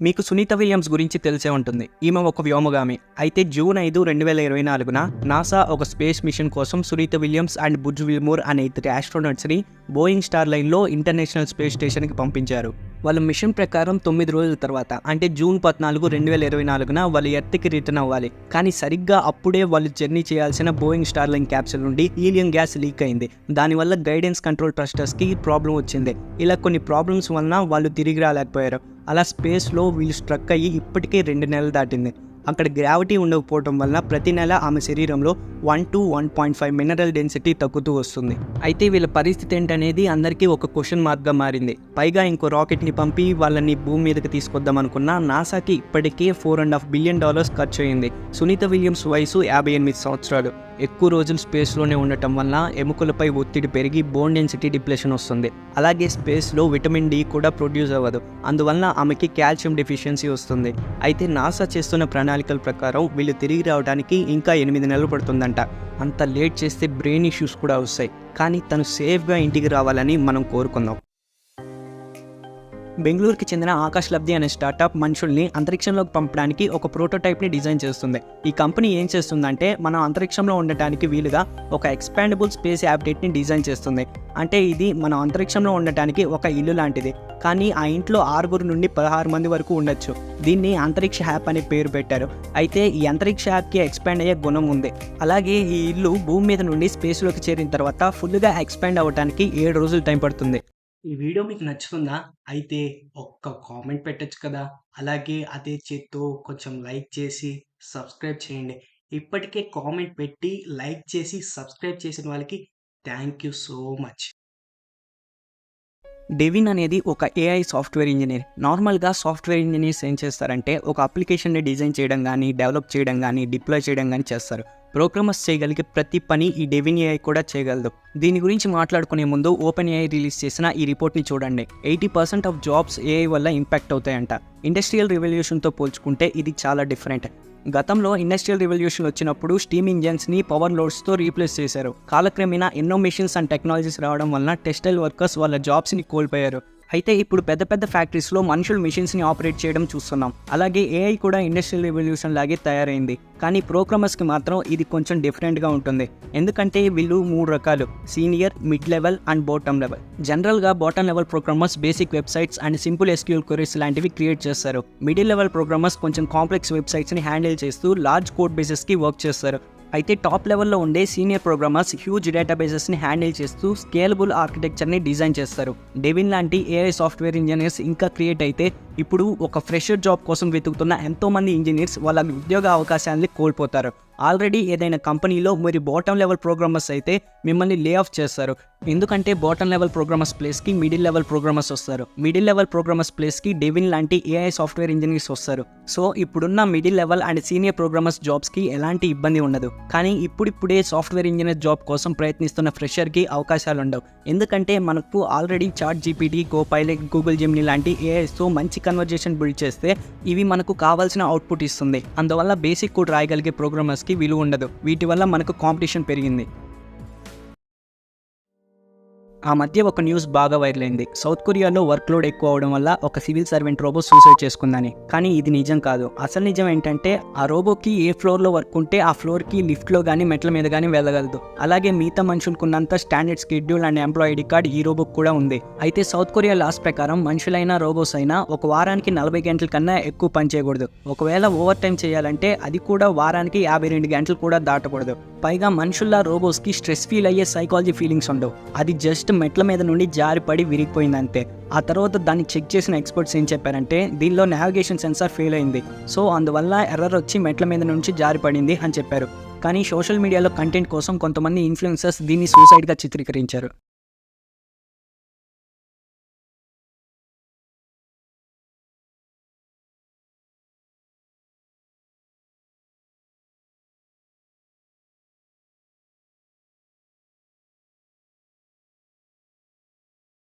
మీకు సునీత విలియమ్స్ గురించి తెలిసే ఉంటుంది. ఈమె ఒక వ్యోమగామి. అయితే జూన్ 5, 2024న నాసా ఒక స్పేస్ మిషన్ కోసం సునీత విలియమ్స్ అండ్ బుజ్ విల్మోర్ అనే ఇద్దరు ఆస్ట్రోనట్స్ని బోయింగ్ స్టార్ లైన్లో ఇంటర్నేషనల్ స్పేస్ స్టేషన్కి పంపించారు. వాళ్ళ మిషన్ ప్రకారం 9 రోజుల తర్వాత అంటే జూన్ 14, 2024న వాళ్ళు ఎర్త్కి రిటర్న్ అవ్వాలి. కానీ సరిగ్గా అప్పుడే వాళ్ళు జర్నీ చేయాల్సిన బోయింగ్ స్టార్ లైన్ క్యాప్సూల్ నుండి హీలియం గ్యాస్ లీక్ అయింది. దానివల్ల గైడెన్స్ కంట్రోల్ ట్రస్టర్స్కి ప్రాబ్లం వచ్చింది. ఇలా కొన్ని ప్రాబ్లమ్స్ వలన వాళ్ళు తిరిగి రాలేకపోయారు. అలా స్పేస్లో వీళ్ళు స్ట్రక్ అయ్యి ఇప్పటికే 2 నెలలు దాటింది. అక్కడ గ్రావిటీ ఉండకపోవడం వల్ల ప్రతి నెల ఆమె శరీరంలో 1 to 1.5 మినరల్ డెన్సిటీ తగ్గుతూ వస్తుంది. అయితే వీళ్ళ పరిస్థితి ఏంటనేది అందరికీ ఒక క్వశ్చన్ మార్క్గా మారింది. పైగా ఇంకో రాకెట్ని పంపి వాళ్ళని భూమి మీదకి తీసుకొద్దాం అనుకున్న నాసాకి ఇప్పటికే $4.5 బిలియన్ ఖర్చు అయింది. సునీత విలియమ్స్ వయసు 58 సంవత్సరాలు. ఎక్కువ రోజులు స్పేస్లోనే ఉండటం వల్ల ఎముకలపై ఒత్తిడి పెరిగి బోన్ డెన్సిటీ డిప్రెషన్ వస్తుంది. అలాగే స్పేస్లో విటమిన్ డి కూడా ప్రొడ్యూస్ అవ్వదు. అందువల్ల ఆమెకి కాల్షియం డెఫిషియన్సీ వస్తుంది. అయితే నాసా చేస్తున్న ప్రణాళికల ప్రకారం వీళ్ళు తిరిగి రావడానికి ఇంకా 8 నెలలు పడుతుందంట. అంత లేట్ చేస్తే బ్రెయిన్ ఇష్యూస్ కూడా వస్తాయి. కానీ తను సేఫ్గా ఇంటికి రావాలని మనం కోరుకుందాం. బెంగళూరుకి చెందిన ఆకాశ్ లబ్ధి అనే స్టార్టప్ మనుషుల్ని అంతరిక్షంలోకి పంపడానికి ఒక ప్రోటోటైప్ని డిజైన్ చేస్తుంది. ఈ కంపెనీ ఏం చేస్తుందంటే మనం అంతరిక్షంలో ఉండటానికి వీలుగా ఒక ఎక్స్పాండబుల్ స్పేస్ హ్యాబిటేట్ని డిజైన్ చేస్తుంది. అంటే ఇది మనం అంతరిక్షంలో ఉండటానికి ఒక ఇల్లు లాంటిది. కానీ ఆ ఇంట్లో 6 నుండి 16 మంది వరకు ఉండొచ్చు. దీన్ని అంతరిక్ష హ్యాప్ అనే పేరు పెట్టారు. అయితే ఈ అంతరిక్ష హ్యాప్కి ఎక్స్పాండ్ అయ్యే గుణం ఉంది. అలాగే ఈ ఇల్లు భూమి మీద నుండి స్పేస్లోకి చేరిన తర్వాత ఫుల్గా ఎక్స్పాండ్ అవ్వడానికి 7 రోజులు టైం పడుతుంది. ఈ వీడియో మీకు నచ్చుతుందా? అయితే ఒక్క కామెంట్ పెట్టచ్చు కదా. అలాగే అదే చేత్తో కొంచెం లైక్ చేసి సబ్స్క్రైబ్ చేయండి. ఇప్పటికే కామెంట్ పెట్టి లైక్ చేసి సబ్స్క్రైబ్ చేసిన వాళ్ళకి thank you so much. Devin అనేది ఒక ఏఐ సాఫ్ట్వేర్ ఇంజనీర్. నార్మల్గా సాఫ్ట్వేర్ ఇంజనీర్స్ ఏం చేస్తారంటే ఒక అప్లికేషన్ని డిజైన్ చేయడం కానీ, డెవలప్ చేయడం కానీ, డిప్లాయ్ చేయడం కానీ చేస్తారు. ప్రోగ్రామర్స్ చేయగలిగే ప్రతి పని ఈ డెవిన్ ఏఐ కూడా చేయగలదు. దీని గురించి మాట్లాడుకునే ముందు ఓపెన్ ఏఐ రిలీజ్ చేసిన ఈ రిపోర్ట్ని చూడండి. 80% ఆఫ్ జాబ్స్ ఏఐ వల్ల ఇంపాక్ట్ అవుతాయంట. ఇండస్ట్రియల్ రెవల్యూషన్తో పోల్చుకుంటే ఇది చాలా డిఫరెంట్. గతంలో ఇండస్ట్రియల్ రెవల్యూషన్ వచ్చినప్పుడు స్టీమ్ ఇంజన్స్ని పవర్ లోడ్స్తో రీప్లేస్ చేశారు. కాలక్రమేణా ఎన్నో మెషిన్స్ అండ్ టెక్నాలజీస్ రావడం వలన టెక్స్టైల్ వర్కర్స్ వాళ్ళ జాబ్స్ని కోల్పోయారు. అయితే ఇప్పుడు పెద్ద పెద్ద ఫ్యాక్టరీస్లో మనుషులు మెషిన్స్ని ఆపరేట్ చేయడం చూస్తున్నాం. అలాగే ఏఐ కూడా ఇండస్ట్రియల్ రెవల్యూషన్ లాగే తయారైంది. కానీ ప్రోగ్రామర్స్కి మాత్రం ఇది కొంచెం డిఫరెంట్గా ఉంటుంది. ఎందుకంటే వీళ్ళు 3 రకాలు: senior, mid level and bottom level. జనరల్గా bottom level programmers basic websites and simple SQL queries లాంటివి క్రియేట్ చేస్తారు. మిడిల్ లెవెల్ ప్రోగ్రామర్స్ కొంచెం కాంప్లెక్స్ వెబ్సైట్స్ని హ్యాండిల్ చేస్తూ లార్జ్ కోడ్ బేసెస్కి వర్క్ చేస్తారు. అయితే టాప్ లెవెల్లో ఉండే సీనియర్ ప్రోగ్రామర్స్ హ్యూజ్ డేటాబేసెస్ని హ్యాండిల్ చేస్తూ స్కేలబుల్ ఆర్కిటెక్చర్ని డిజైన్ చేస్తారు. డెవిన్ లాంటి ఏఐ సాఫ్ట్వేర్ ఇంజనీర్స్ ఇంకా క్రియేట్ అయితే ఇప్పుడు ఒక ఫ్రెషర్ జాబ్ కోసం వెతుకుతున్న ఎంతోమంది ఇంజనీర్స్ వాళ్ళ ఉద్యోగ అవకాశాలని కోల్పోతారు. ఆల్రెడీ ఏదైనా కంపెనీలో మీరు బాటమ్ లెవెల్ ప్రోగ్రామర్స్ అయితే మిమ్మల్ని లే ఆఫ్ చేస్తారు. ఎందుకంటే బాటమ్ లెవెల్ ప్రోగ్రామర్స్ ప్లేస్కి మిడిల్ లెవెల్ ప్రోగ్రామర్స్ వస్తారు. మిడిల్ లెవెల్ ప్రోగ్రామర్స్ ప్లేస్కి డెవిన్ లాంటి ఏఐ సాఫ్ట్వేర్ ఇంజనీర్స్ వస్తారు. సో ఇప్పుడున్న middle level and senior programmers జాబ్స్కి ఎలాంటి ఇబ్బంది ఉండదు. కానీ ఇప్పుడిప్పుడే సాఫ్ట్వేర్ ఇంజనీర్ జాబ్ కోసం ప్రయత్నిస్తున్న ఫ్రెషర్కి అవకాశాలు ఉండవు. ఎందుకంటే మనకు already chat GPT, Copilot, Google Gemini లాంటి ఏఐస్తో మంచి కన్వర్జేషన్ బిల్డ్ చేస్తే ఇవి మనకు కావాల్సిన అవుట్పుట్ ఇస్తుంది. అందువల్ల బేసిక్ కోడ్ రాయగలిగే ప్రోగ్రామర్స్కి విలువ ఉండదు. వీటి వల్ల మనకు కాంపిటీషన్ పెరిగింది. ఆ మధ్య ఒక న్యూస్ బాగా వైరల్ అయింది. సౌత్ కొరియాలో వర్క్ లోడ్ ఎక్కువ అవడం వల్ల ఒక సివిల్ సర్వెంట్ రోబో సూసైడ్ చేసుకుందని. కానీ ఇది నిజం కాదు. అసలు నిజం ఏంటంటే ఆ రోబోకి ఏ ఫ్లోర్లో వర్క్ ఉంటే ఆ ఫ్లోర్కి లిఫ్ట్లో కానీ మెట్ల మీద కానీ వెళ్ళగలదు. అలాగే మిగతా మనుషులకున్నంత standard schedule and employee ID card ఈ రోబోకి కూడా ఉంది. అయితే సౌత్ కొరియా లాస్ ప్రకారం మనుషులైనా రోబోస్ అయినా ఒక వారానికి 40 గంటల కన్నా ఎక్కువ పని చేయకూడదు. ఒకవేళ ఓవర్ టైం చేయాలంటే అది కూడా వారానికి 52 గంటలు కూడా దాటకూడదు. పైగా మనుషుల్లా రోబోస్కి స్ట్రెస్ ఫీల్ అయ్యే సైకాలజీ ఫీలింగ్స్ ఉండవు. అది జస్ట్ మెట్ల మీద నుండి జారిపడి విరిగిపోయిందంతే. ఆ తర్వాత దాన్ని చెక్ చేసిన ఎక్స్పర్ట్స్ ఏం చెప్పారంటే దీనిలో నావిగేషన్ సెన్సార్ ఫెయిల్ అయింది. సో అందువల్ల ఎర్రర్ వచ్చి మెట్ల మీద నుంచి జారిపడింది అని చెప్పారు. కానీ సోషల్ మీడియాలో కంటెంట్ కోసం కొంతమంది ఇన్ఫ్లుయెన్సర్స్ దీన్ని సూసైడ్గా చిత్రీకరించారు.